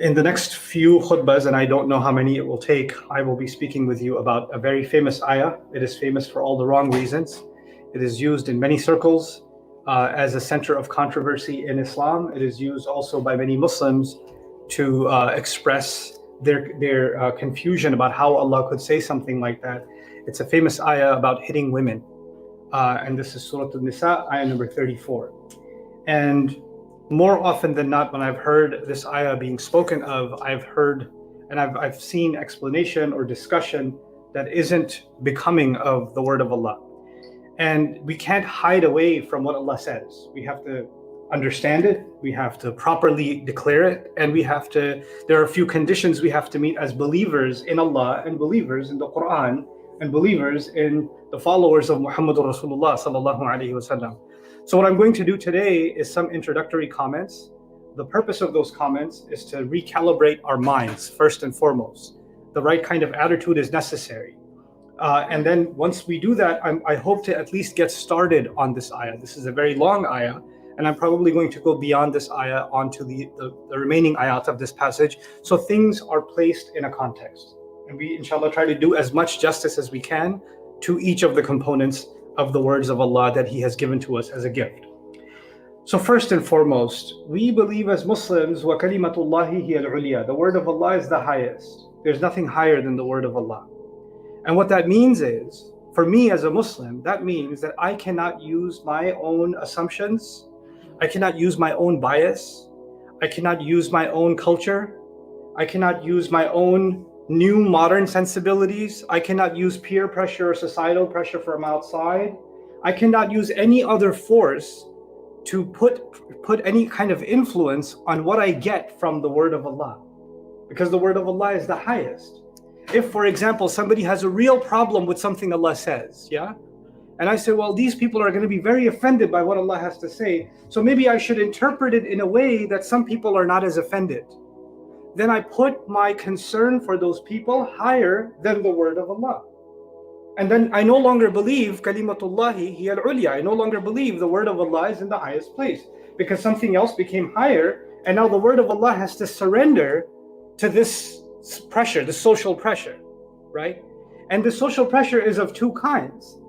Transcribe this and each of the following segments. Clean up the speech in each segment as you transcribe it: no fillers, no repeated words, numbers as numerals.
In the next few khutbahs, and I don't know how many it will take, I will be speaking with you about a very famous ayah. It is famous for all the wrong reasons. It is used in many circles as a center of controversy in Islam. It is used also by many Muslims to express their confusion about how Allah could say something like that. It's a famous ayah about hitting women. And this is Surah An-Nisa, ayah number 34. And more often than not, when I've heard this ayah being spoken of, I've heard and I've seen explanation or discussion that isn't becoming of the word of Allah. And we can't hide away from what Allah says. We have to understand it, we have to properly declare it, and there are a few conditions we have to meet as believers in Allah and believers in the Qur'an and believers in the followers of Muhammadur Rasulullah sallallahu alaihi wasallam. So what I'm going to do today is some introductory comments. The purpose of those comments is to recalibrate our minds first and foremost. The right kind of attitude is necessary. And then once we do that, I hope to at least get started on this ayah. This is a very long ayah, and I'm probably going to go beyond this ayah onto the remaining ayat of this passage. So things are placed in a context. And we, inshallah, try to do as much justice as we can to each of the components of the words of Allah that He has given to us as a gift. So first and foremost, we believe as Muslims, وَكَلِمَةُ اللَّهِ هِيَ الْعُلْيَا. The word of Allah is the highest. There's nothing higher than the word of Allah. And what that means is, for me as a Muslim, that means that I cannot use my own assumptions, I cannot use my own bias, I cannot use my own culture, I cannot use my own new modern sensibilities, I cannot use peer pressure or societal pressure from outside, I cannot use any other force to put any kind of influence on what I get from the word of Allah, because the word of Allah is the highest. If, for example, somebody has a real problem with something Allah says, yeah? And I say, well, these people are going to be very offended by what Allah has to say, so maybe I should interpret it in a way that some people are not as offended. Then I put my concern for those people higher than the word of Allah. And then I no longer believe kalimatullahi hiya al-ulya. I no longer believe the word of Allah is in the highest place, because something else became higher, and now the word of Allah has to surrender to this pressure, the social pressure, right? And the social pressure is of two kinds.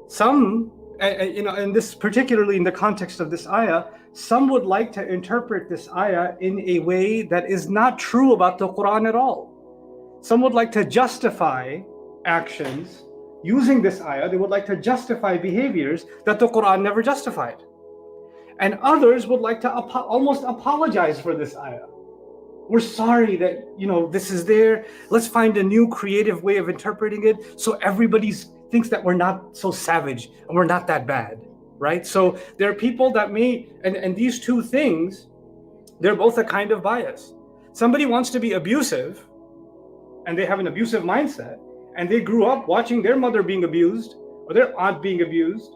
Some, and this particularly in the context of this ayah, some would like to interpret this ayah in a way that is not true about the Qur'an at all. Some would like to justify actions using this ayah. They would like to justify behaviors that the Qur'an never justified. And others would like to almost apologize for this ayah. We're sorry that, this is there. Let's find a new creative way of interpreting it so everybody thinks that we're not so savage and we're not that bad, right? So there are people that and these two things, they're both a kind of bias. Somebody wants to be abusive and they have an abusive mindset, and they grew up watching their mother being abused or their aunt being abused,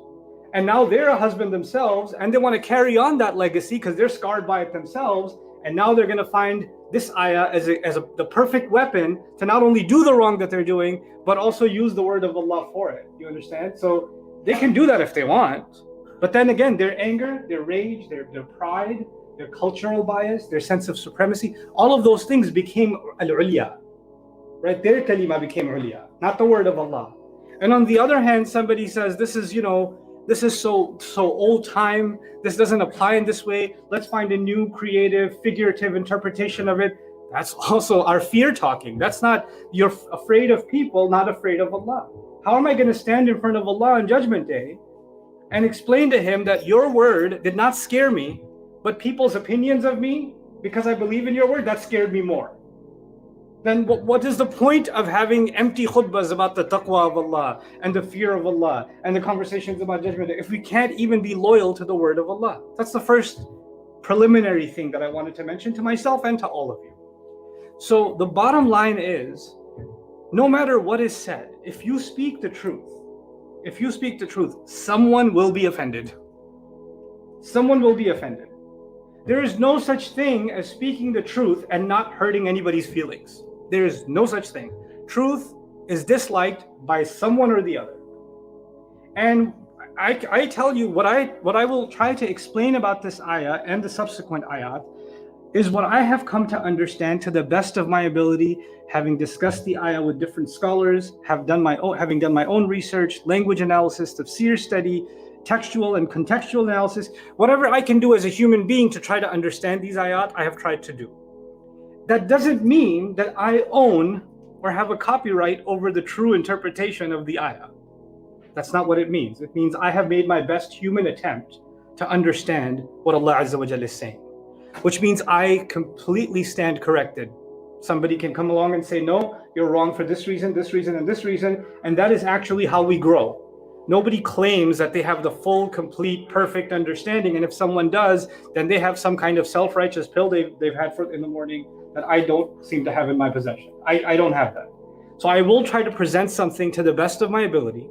and now they're a husband themselves and they want to carry on that legacy because they're scarred by it themselves. And now they're going to find this ayah as the perfect weapon to not only do the wrong that they're doing, but also use the word of Allah for it. You understand? So they can do that if they want. But then again, their anger, their rage, their pride, their cultural bias, their sense of supremacy, all of those things became al-ulya, right? Their kalima became ulya, not the word of Allah. And on the other hand, somebody says, this is so old time, this doesn't apply in this way, let's find a new creative figurative interpretation of it. That's also our fear talking. That's not, you're afraid of people, not afraid of Allah. How am I going to stand in front of Allah on Judgment Day and explain to Him that your word did not scare me, but people's opinions of me, because I believe in your word, that scared me more? Then what is the point of having empty khutbahs about the taqwa of Allah and the fear of Allah and the conversations about Judgment Day if we can't even be loyal to the word of Allah? That's the first preliminary thing that I wanted to mention to myself and to all of you. So the bottom line is, no matter what is said, if you speak the truth, someone will be offended. Someone will be offended. There is no such thing as speaking the truth and not hurting anybody's feelings. There is no such thing. Truth is disliked by someone or the other. And I tell you what I will try to explain about this ayah and the subsequent ayat is what I have come to understand to the best of my ability, having discussed the ayah with different scholars, having done my own research, language analysis, tafsir study, textual and contextual analysis. Whatever I can do as a human being to try to understand these ayat, I have tried to do. That doesn't mean that I own or have a copyright over the true interpretation of the ayah. That's not what it means. It means I have made my best human attempt to understand what Allah Azza wa Jalla is saying, which means I completely stand corrected. Somebody can come along and say, no, you're wrong for this reason, and this reason, and that is actually how we grow. Nobody claims that they have the full, complete, perfect understanding, and if someone does, then they have some kind of self-righteous pill they've had in the morning that I don't seem to have in my possession. I don't have that. So I will try to present something to the best of my ability,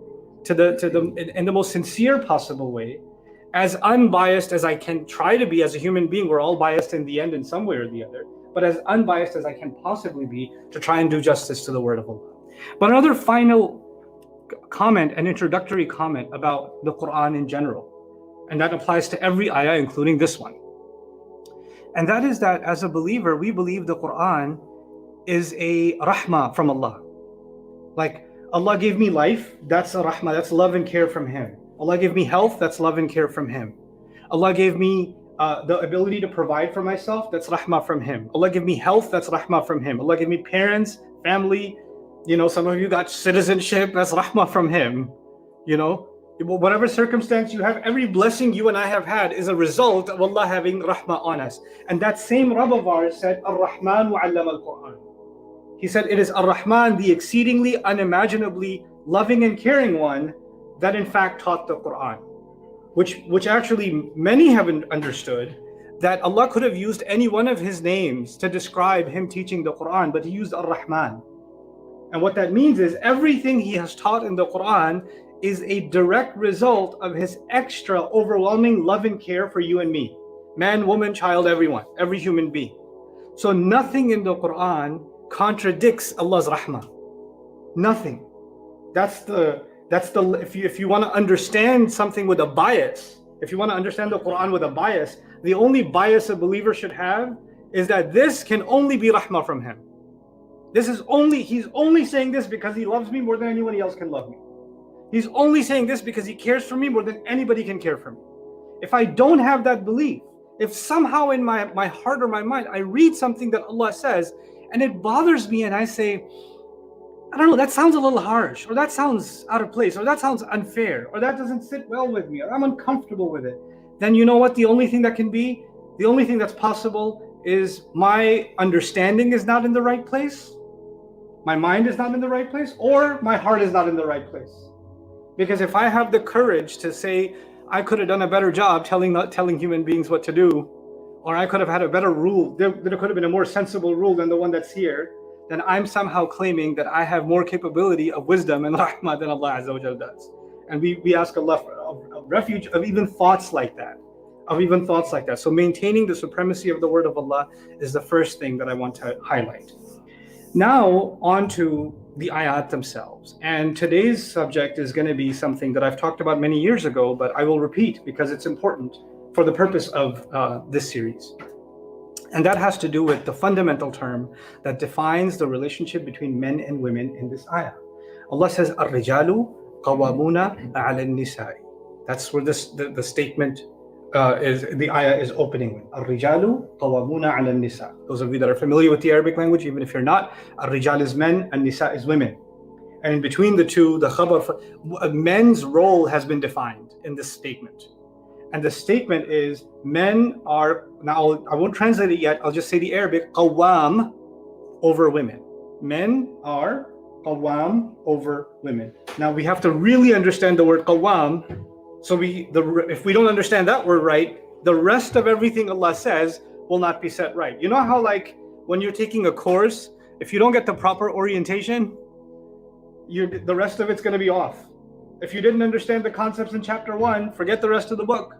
in the most sincere possible way, as unbiased as I can try to be as a human being. We're all biased in the end in some way or the other, but as unbiased as I can possibly be to try and do justice to the word of Allah. But another final comment, an introductory comment about the Qur'an in general, and that applies to every ayah, including this one. And that is that as a believer, we believe the Qur'an is a rahmah from Allah. Like, Allah gave me life, that's a rahmah, that's love and care from Him. Allah gave me health, that's love and care from Him. Allah gave me the ability to provide for myself, that's rahmah from Him. Allah gave me health, that's rahmah from Him. Allah gave me parents, family, some of you got citizenship, that's rahmah from Him. Whatever circumstance you have, every blessing you and I have had is a result of Allah having rahmah on us. And that same Rabb of ours said, Ar-Rahman wa'allama al-Qur'an. He said, it is Ar-Rahman, the exceedingly unimaginably loving and caring one, that in fact taught the Qur'an. Which actually many haven't understood, that Allah could have used any one of His names to describe Him teaching the Qur'an, but He used Ar-Rahman. And what that means is everything He has taught in the Qur'an is a direct result of His extra overwhelming love and care for you and me. Man, woman, child, everyone, every human being. So nothing in the Qur'an contradicts Allah's rahmah. Nothing. If you want to understand something with a bias, if you want to understand the Qur'an with a bias, the only bias a believer should have is that this can only be rahmah from Him. He's only saying this because He loves me more than anyone else can love me. He's only saying this because He cares for me more than anybody can care for me. If I don't have that belief, if somehow in my heart or my mind I read something that Allah says and it bothers me and I say, I don't know, that sounds a little harsh, or that sounds out of place, or that sounds unfair, or that doesn't sit well with me, or I'm uncomfortable with it, then you know what? The only thing that's possible is my understanding is not in the right place, my mind is not in the right place, or my heart is not in the right place. Because if I have the courage to say, I could have done a better job telling human beings what to do, or I could have had a better rule, there could have been a more sensible rule than the one that's here, then I'm somehow claiming that I have more capability of wisdom and rahmah than Allah Azza wa Jalla does. And we ask Allah for a refuge of even thoughts like that. So maintaining the supremacy of the word of Allah is the first thing that I want to highlight. Now on to the ayat themselves. And today's subject is going to be something that I've talked about many years ago, but I will repeat because it's important for the purpose of this series. And that has to do with the fundamental term that defines the relationship between men and women in this ayah. Allah says, Ar-rijalu qawwamuna 'ala an-nisa'i. That's where the statement the ayah is opening with. Ar-rijalu qawwamuna 'ala an-nisa'. Those of you that are familiar with the Arabic language, even if you're not, Ar-rijal is men and Nisa is women. And in between the two, the khabar, men's role has been defined in this statement. And the statement is, men are, now I won't translate it yet, I'll just say the Arabic, qawwam over women. Men are qawwam over women. Now we have to really understand the word qawwam. So if we don't understand that word right, the rest of everything Allah says will not be set right. You know how like when you're taking a course, if you don't get the proper orientation, the rest of it's going to be off. If you didn't understand the concepts in chapter 1, forget the rest of the book.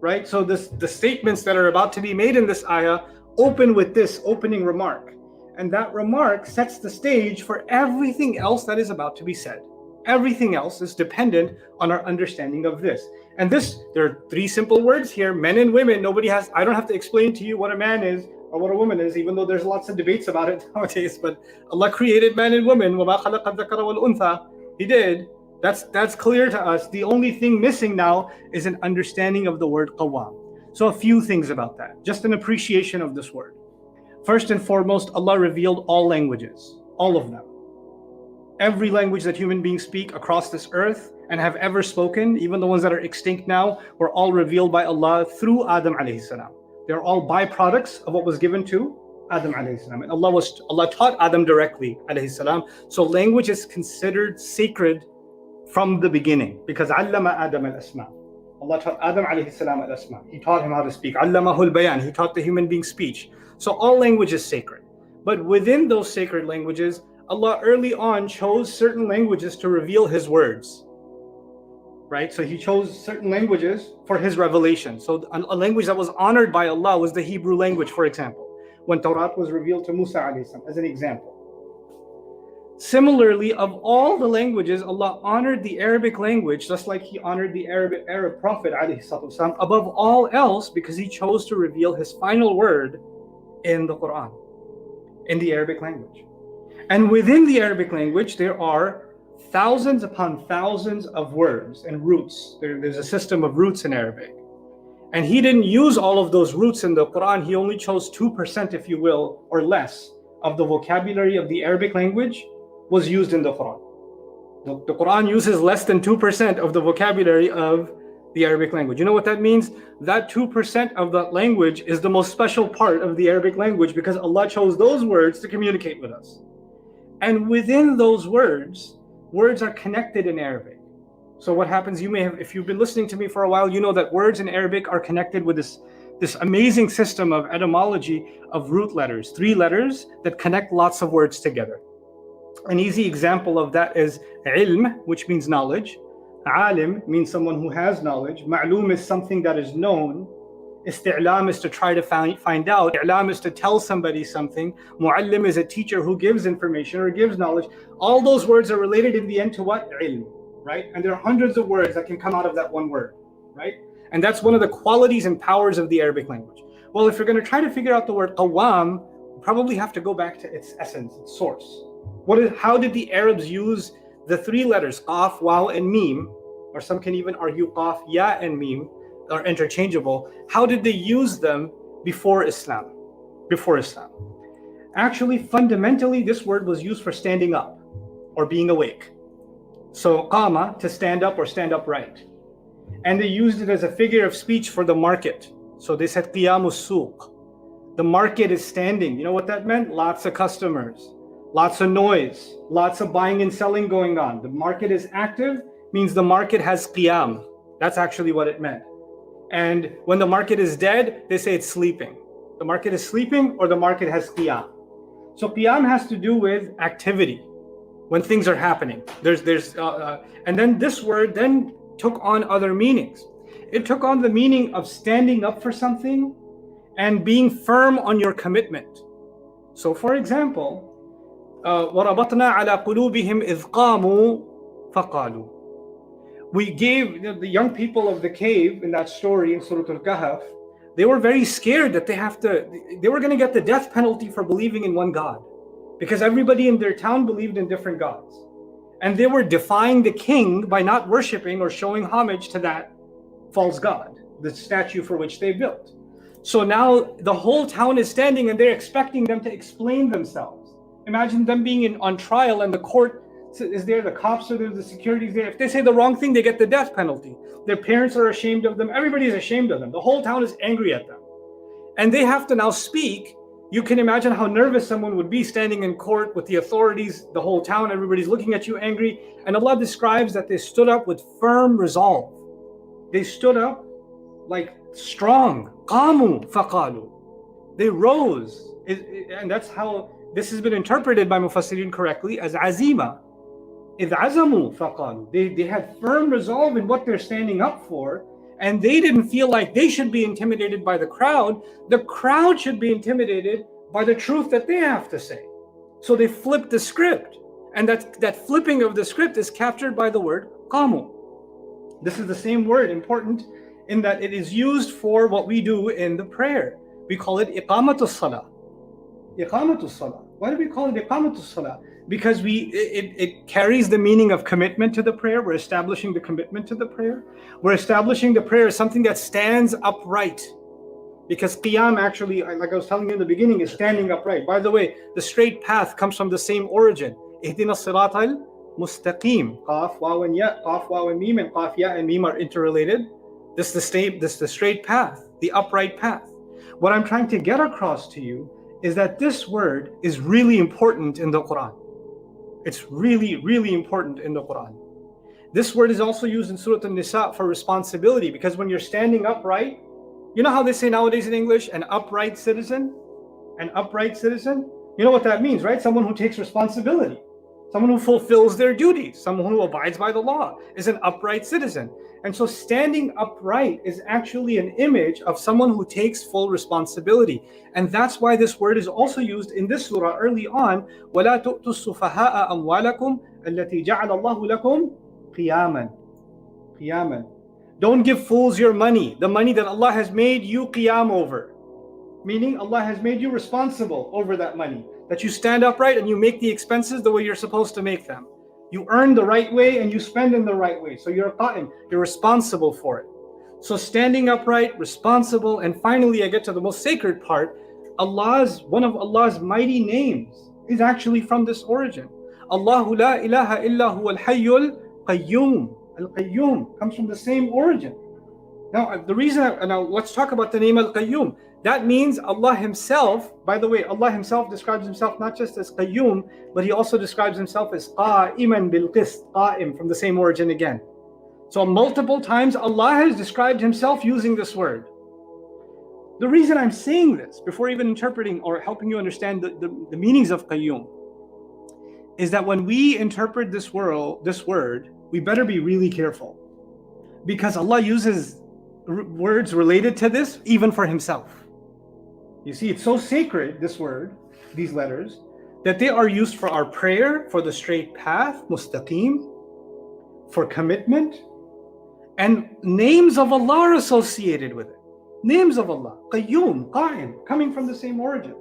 Right? So the statements that are about to be made in this ayah open with this opening remark. And that remark sets the stage for everything else that is about to be said. Everything else is dependent on our understanding of this. And there are three simple words here, men and women. I don't have to explain to you what a man is, or what a woman is, even though there's lots of debates about it nowadays. But Allah created man and woman. وَمَا خَلَقَ الذَّكَرَ وَالْأُنثَى. He did. That's clear to us. The only thing missing now is an understanding of the word qawwam. So a few things about that. Just an appreciation of this word. First and foremost, Allah revealed all languages, all of them. Every language that human beings speak across this earth and have ever spoken, even the ones that are extinct now, were all revealed by Allah through Adam alayhi salam. They're all byproducts of what was given to Adam alayhi salam. And Allah taught Adam directly alayhi salam. So language is considered sacred from the beginning, because allama Adam al-asma. Allah taught Adam alayhi salam al-asma. He taught him how to speak. Allamahul bayan. He taught the human being speech. So all language is sacred. But within those sacred languages, Allah early on chose certain languages to reveal His words. Right? So He chose certain languages for His revelation. So a language that was honored by Allah was the Hebrew language, for example, when Torah was revealed to Musa alayhi salam, as an example. Similarly, of all the languages, Allah honored the Arabic language, just like He honored the Arab Prophet alayhi salam, above all else, because He chose to reveal His final word in the Qur'an, in the Arabic language. And within the Arabic language, there are thousands upon thousands of words and roots. There's a system of roots in Arabic. And He didn't use all of those roots in the Qur'an. He only chose 2%, if you will, or less, of the vocabulary of the Arabic language was used in the Qur'an. The Qur'an uses less than 2% of the vocabulary of the Arabic language. You know what that means? That 2% of that language is the most special part of the Arabic language, because Allah chose those words to communicate with us. And within those words are connected in Arabic. So what happens, you may have, if you've been listening to me for a while, you know that words in Arabic are connected with this amazing system of etymology of root letters, 3 letters that connect lots of words together. An easy example of that is ilm, which means knowledge. Alim means someone who has knowledge. Ma'loom is something that is known. Isti'lam is to try to find out. I'lam is to tell somebody something. Mu'allim is a teacher who gives information or gives knowledge. All those words are related in the end to what? Ilm, right? And there are hundreds of words that can come out of that one word, right? And that's one of the qualities and powers of the Arabic language. Well, if you're going to try to figure out the word qawwam, you probably have to go back to its essence, its source. How did the Arabs use the 3 letters, qaf, waw, and mim, or some can even argue qaf, ya, and mim, are interchangeable. How did they use them before Islam? Actually, fundamentally, this word was used for standing up or being awake. So qama, to stand up or stand upright. And they used it as a figure of speech for the market. So they said qiyamus suq. The market is standing. You know what that meant? Lots of customers, lots of noise, lots of buying and selling going on. The market is active, means the market has qiyam. That's actually what it meant. And when the market is dead, they say it's sleeping. The market is sleeping, or the market has qiyam. So qiyam has to do with activity, when things are happening. And then this word then took on other meanings. It took on the meaning of standing up for something and being firm on your commitment. So for example, وَرَبَطْنَا عَلَى قُلُوبِهِمْ إِذْ قَامُوا فَقَالُوا. We gave the young people of the cave in that story in Surah Al-Kahf, they were very scared that they were going to get the death penalty for believing in one God, because everybody in their town believed in different gods. And they were defying the king by not worshiping or showing homage to that false god, the statue for which they built. So now the whole town is standing and they're expecting them to explain themselves. Imagine them being on trial and the court is there, the cops are there, the security is there. If they say the wrong thing, they get the death penalty. Their parents are ashamed of them. Everybody is ashamed of them. The whole town is angry at them. And they have to now speak. You can imagine how nervous someone would be standing in court with the authorities, the whole town, everybody's looking at you angry. And Allah describes that they stood up with firm resolve. They stood up like strong. قَامُوا فَقَالُوا. They rose. And that's how this has been interpreted by Mufassirin correctly as azima. إِذْ عَزَمُوا فَقَالُوا. They had firm resolve in what they're standing up for, and they didn't feel like they should be intimidated by the crowd. The crowd should be intimidated by the truth that they have to say. So they flipped the script, and that flipping of the script is captured by the word qamu. This is the same word, important in that it is used for what we do in the prayer. We call it iqamatus salah. Iqamatus salah. Why do we call it iqamatus salah? Because it carries the meaning of commitment to the prayer. We're establishing the commitment to the prayer. We're establishing the prayer as something that stands upright. Because qiyam actually, like I was telling you in the beginning, is standing upright. By the way, the straight path comes from the same origin. Ihdina siratal mustaqim. Qaf, waw, and ya. Qaf, waw, and mim, and qaf, ya, and mim are interrelated. This is the straight path, the upright path. What I'm trying to get across to you is that this word is really important in the Qur'an. It's really, really important in the Qur'an. This word is also used in Surah An-Nisa for responsibility, because when you're standing upright, you know how they say nowadays in English, an upright citizen? An upright citizen? You know what that means, right? Someone who takes responsibility. Someone who fulfills their duties. Someone who abides by the law is an upright citizen. And so standing upright is actually an image of someone who takes full responsibility. And that's why this word is also used in this surah early on. وَلَا تُؤْتُوا السُّفَهَاءَ أَمْوَالَكُمْ الَّتِي جَعَلَ اللَّهُ لَكُمْ قِيَامًا. قِيَامًا. Don't give fools your money, the money that Allah has made you qiyam over. Meaning Allah has made you responsible over that money. That you stand upright and you make the expenses the way you're supposed to make them. You earn the right way and you spend in the right way. So you're qa'im, you're responsible for it. So standing upright, responsible, and finally I get to the most sacred part. One of Allah's mighty names is actually from this origin. Allahu la ilaha illa huwa al-hayyul qayyum. Al-Qayyum comes from the same origin. Now let's talk about the name Al-Qayyum. That means Allah Himself, by the way, Allah Himself describes Himself not just as Qayyum, but He also describes Himself as Qa'iman bil-Qist, Qa'im, from the same origin again. So multiple times Allah has described Himself using this word. The reason I'm saying this, before even interpreting or helping you understand the meanings of Qayyum, is that when we interpret this word, we better be really careful. Because Allah uses words related to this even for Himself. You see, it's so sacred, this word, these letters, that they are used for our prayer, for the straight path, mustaqim, for commitment, and names of Allah are associated with it. Names of Allah, Qayyum, Qa'im, coming from the same origin.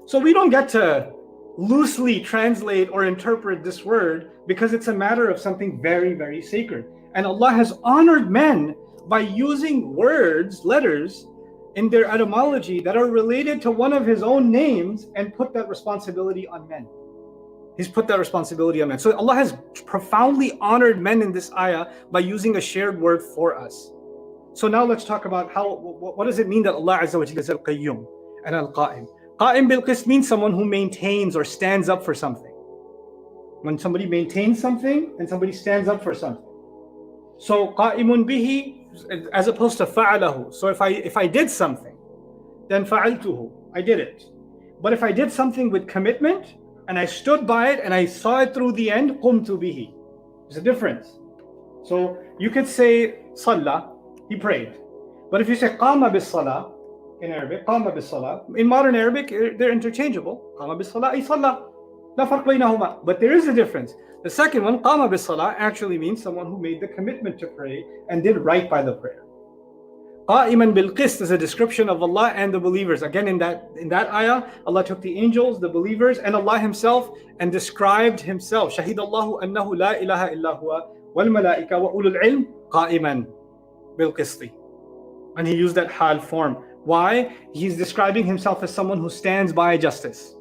So we don't get to loosely translate or interpret this word because it's a matter of something very, very sacred. And Allah has honored men by using words, letters, in their etymology that are related to one of His own names and put that responsibility on men. He's put that responsibility on men. So Allah has profoundly honored men in this ayah by using a shared word for us. So now let's talk about what does it mean that Allah Azza wa Jalla is Al-Qayyum and Al-Qa'im. Qa'im bil-Qist means someone who maintains or stands up for something. When somebody maintains something and somebody stands up for something. So qa'imun bihi as opposed to fa'alahu. So if I did something, then fa'altuhu, I did it. But if I did something with commitment and I stood by it and I saw it through the end, qumtu bihi. There's a difference. So you could say salla, he prayed. But if you say qama bis salah in Arabic, qama bis salah, in modern Arabic they're interchangeable. Qama bis salah, ay salla. La farq baynahuma. But there is a difference. The second one, qama bis salah, actually means someone who made the commitment to pray and did right by the prayer. Qa'iman bil qist is a description of Allah and the believers. Again, in that ayah, Allah took the angels, the believers, and Allah Himself and described Himself. Shahidallahu annahu la ilaha illa huwa wal malaika wa ulul ilm qa'iman bil qisti. And He used that hal form. Why? He's describing Himself as someone who stands by justice.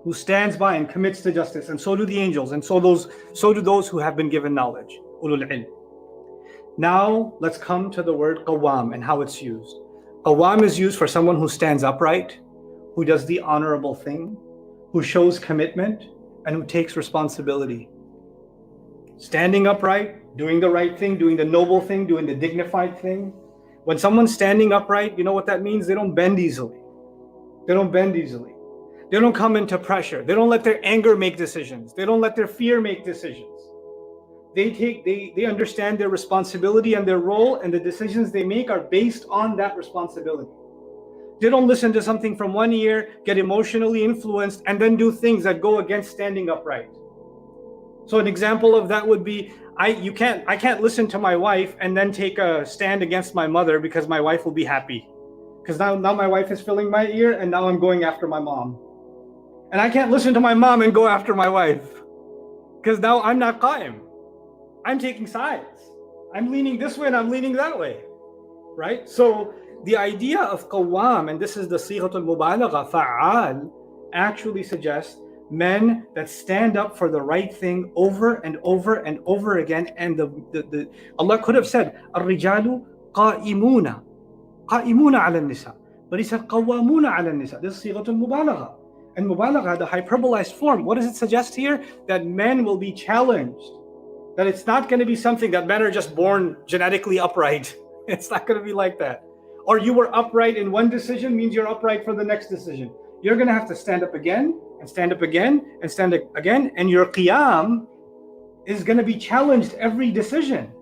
Who stands by and commits to justice, and so do the angels, and so do those who have been given knowledge, ulul ilm. Now let's come to the word qawwam and how it's used. Qawwam is used for someone who stands upright, who does the honorable thing, who shows commitment, and who takes responsibility. Standing upright, doing the right thing, doing the noble thing, doing the dignified thing. When someone's standing upright, you know what that means? They don't bend easily. They don't bend easily. They don't come into pressure. They don't let their anger make decisions. They don't let their fear make decisions. They understand their responsibility and their role, and the decisions they make are based on that responsibility. They don't listen to something from one ear, get emotionally influenced, and then do things that go against standing upright. So an example of that would be, I can't listen to my wife and then take a stand against my mother because my wife will be happy. Because now my wife is filling my ear, and now I'm going after my mom. And I can't listen to my mom and go after my wife. Because now I'm not qa'im. I'm taking sides. I'm leaning this way and I'm leaning that way. Right? So the idea of qawwam, and this is the sighatul mubalagha, fa'al, actually suggests men that stand up for the right thing over and over and over again. And the Allah could have said, Ar-rijalu qa'imuna ala nisa. But he said, qawwamuna ala nisa. This is sighatul mubalagha. And mubalagha, the hyperbolized form, what does it suggest here? That men will be challenged. That it's not going to be something that men are just born genetically upright. It's not going to be like that. Or you were upright in one decision means you're upright for the next decision. You're going to have to stand up again and stand up again and stand up again. And your qiyam is going to be challenged every decision.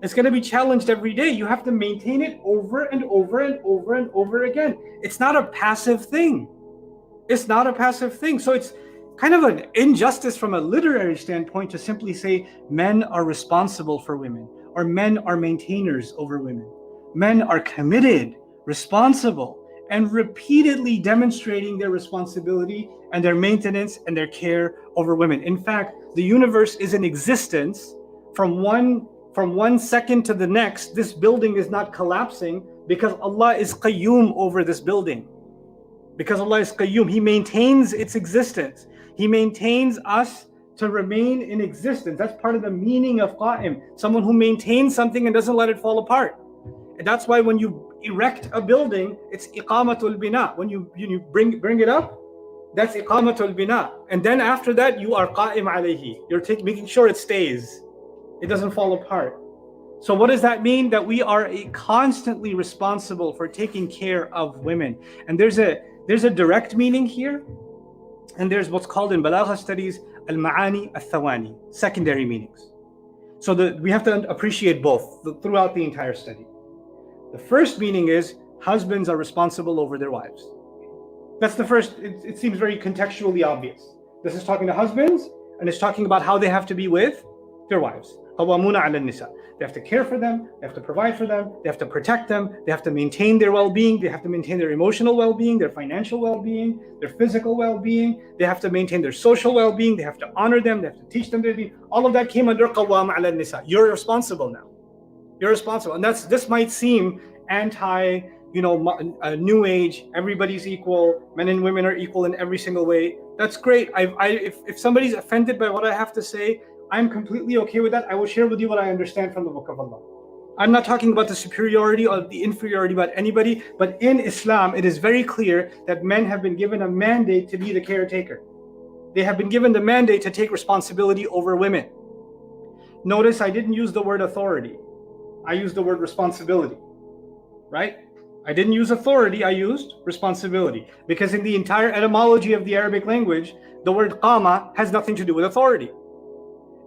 It's going to be challenged every day. You have to maintain it over and over and over and over again. It's not a passive thing. It's not a passive thing. So it's kind of an injustice from a literary standpoint to simply say men are responsible for women, or men are maintainers over women. Men are committed, responsible, and repeatedly demonstrating their responsibility and their maintenance and their care over women. In fact, the universe is in existence from one second to the next. This building is not collapsing because Allah is qayyum over this building. Because Allah is qayyum, He maintains its existence. He maintains us to remain in existence. That's part of the meaning of qa'im. Someone who maintains something and doesn't let it fall apart. And that's why when you erect a building, it's iqamatul bina. When you bring it up, that's iqamatul bina. And then after that, you are qa'im alayhi. You're making sure it stays. It doesn't fall apart. So what does that mean? That we are constantly responsible for taking care of women. And there's a direct meaning here. And there's what's called in balagha studies al-ma'ani al-thawani, secondary meanings. So we have to appreciate both throughout the entire study. The first meaning is husbands are responsible over their wives. That's the first. It seems very contextually obvious. This is talking to husbands, and it's talking about how they have to be with their wives. qawwamuna ala nisa. They have to care for them, they have to provide for them, they have to protect them, they have to maintain their well-being, they have to maintain their emotional well-being, their financial well-being, their physical well-being, they have to maintain their social well-being, they have to honor them, they have to teach them their deen. All of that came under qawwam ala nisa. You're responsible now. You're responsible. And this might seem anti, new age, everybody's equal, men and women are equal in every single way. That's great. If somebody's offended by what I have to say, I'm completely okay with that. I will share with you what I understand from the Book of Allah. I'm not talking about the superiority or the inferiority about anybody, but in Islam, it is very clear that men have been given a mandate to be the caretaker. They have been given the mandate to take responsibility over women. Notice I didn't use the word authority. I used the word responsibility, right? I didn't use authority, I used responsibility. Because in the entire etymology of the Arabic language, the word qama has nothing to do with authority.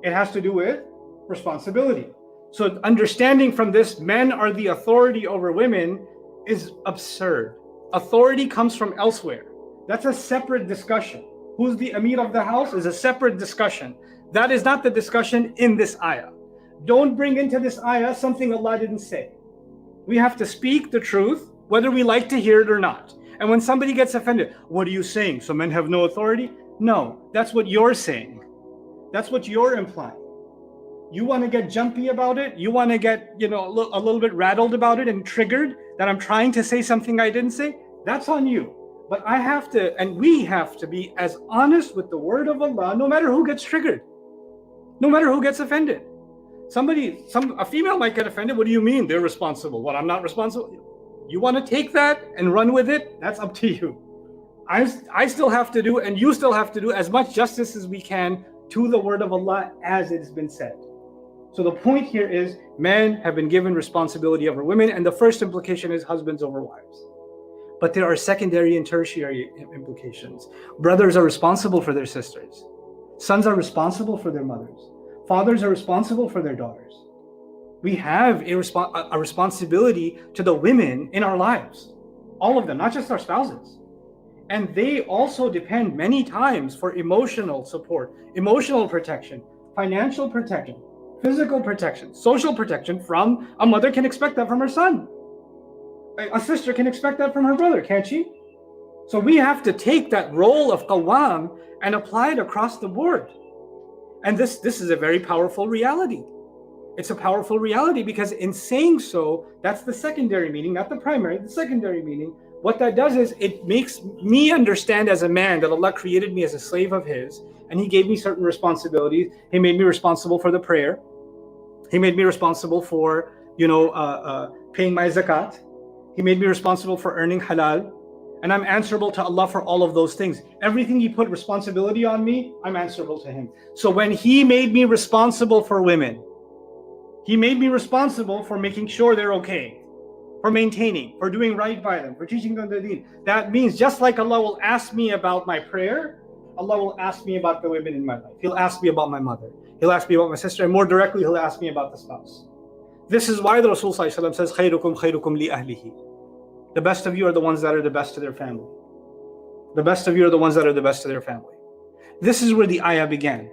It has to do with responsibility. So understanding from this, men are the authority over women is absurd. Authority comes from elsewhere. That's a separate discussion. Who's the Amir of the house is a separate discussion. That is not the discussion in this ayah. Don't bring into this ayah something Allah didn't say. We have to speak the truth, whether we like to hear it or not. And when somebody gets offended, what are you saying? So men have no authority? No, that's what you're saying. That's what you're implying. You want to get jumpy about it? You want to get, a little bit rattled about it and triggered that I'm trying to say something I didn't say? That's on you. But I have to, and we have to be as honest with the word of Allah, no matter who gets triggered, no matter who gets offended. A female might get offended. What do you mean they're responsible? What, I'm not responsible? You want to take that and run with it? That's up to you. I still have to do, and you still have to do as much justice as we can to the word of Allah as it has been said. So the point here is men have been given responsibility over women, and the first implication is husbands over wives. But there are secondary and tertiary implications. Brothers are responsible for their sisters. Sons are responsible for their mothers. Fathers are responsible for their daughters. We have a responsibility to the women in our lives. All of them, not just our spouses. And they also depend many times for emotional support, emotional protection, financial protection, physical protection, social protection from a mother can expect that from her son. A sister can expect that from her brother, can't she? So we have to take that role of qawwam and apply it across the board. And this is a very powerful reality. It's a powerful reality because in saying so, that's the secondary meaning, not the primary, the secondary meaning. What that does is it makes me understand as a man that Allah created me as a slave of His, and He gave me certain responsibilities. He made me responsible for the prayer. He made me responsible for, paying my zakat. He made me responsible for earning halal. And I'm answerable to Allah for all of those things. Everything He put responsibility on me, I'm answerable to Him. So when He made me responsible for women, He made me responsible for making sure they're okay, for maintaining, for doing right by them, for teaching them the deen. That means just like Allah will ask me about my prayer, Allah will ask me about the women in my life. He'll ask me about my mother. He'll ask me about my sister. And more directly, He'll ask me about the spouse. This is why the Rasul ﷺ says, خَيْرُكُمْ خَيْرُكُمْ لِأَهْلِهِ. The best of you are the ones that are the best to their family. The best of you are the ones that are the best to their family. This is where the ayah began.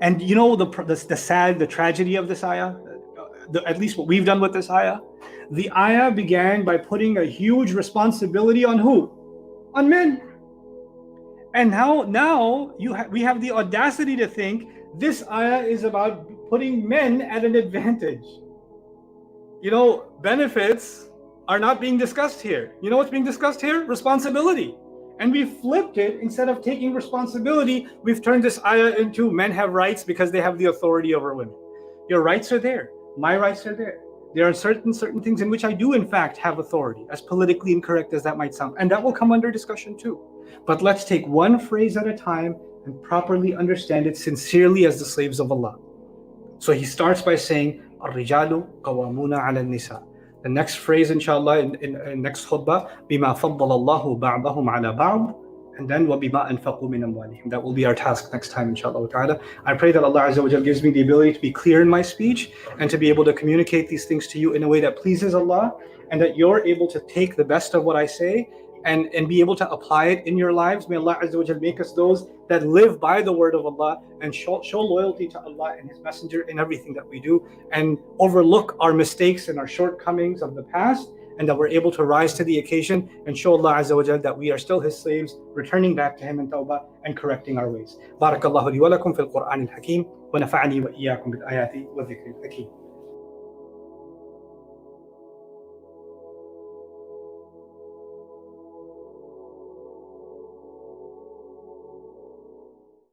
And you know the tragedy of this ayah, at least what we've done with this ayah, the ayah began by putting a huge responsibility on who? On men. And now we have the audacity to think this ayah is about putting men at an advantage. Benefits are not being discussed here. You know what's being discussed here? Responsibility. And we flipped it. Instead of taking responsibility, we've turned this ayah into men have rights because they have the authority over women. Your rights are there. My rights are there. There are certain things in which I do in fact have authority, as politically incorrect as that might sound. And that will come under discussion too. But let's take one phrase at a time and properly understand it sincerely as the slaves of Allah. So he starts by saying, الرجال قوامون على النساء. The next phrase, inshallah, in next khutbah, بما فضل الله بعضهم على بعض, and then وبما أنفقوا من أموالهم. That will be our task next time, inshallah ta'ala. I pray that Allah Azza wa Jal gives me the ability to be clear in my speech and to be able to communicate these things to you in a way that pleases Allah, and that you're able to take the best of what I say and be able to apply it in your lives. May Allah Azza wa Jal make us those that live by the word of Allah and show loyalty to Allah and His Messenger in everything that we do, and overlook our mistakes and our shortcomings of the past, and that we're able to rise to the occasion and show Allah Azza wa Jal that we are still His slaves, returning back to Him in tawbah and correcting our ways. Barakallahu li wa lakum fil Qur'an al-Hakim wa nafa'ani wa iyyakum bil ayati wa dhikril hakim.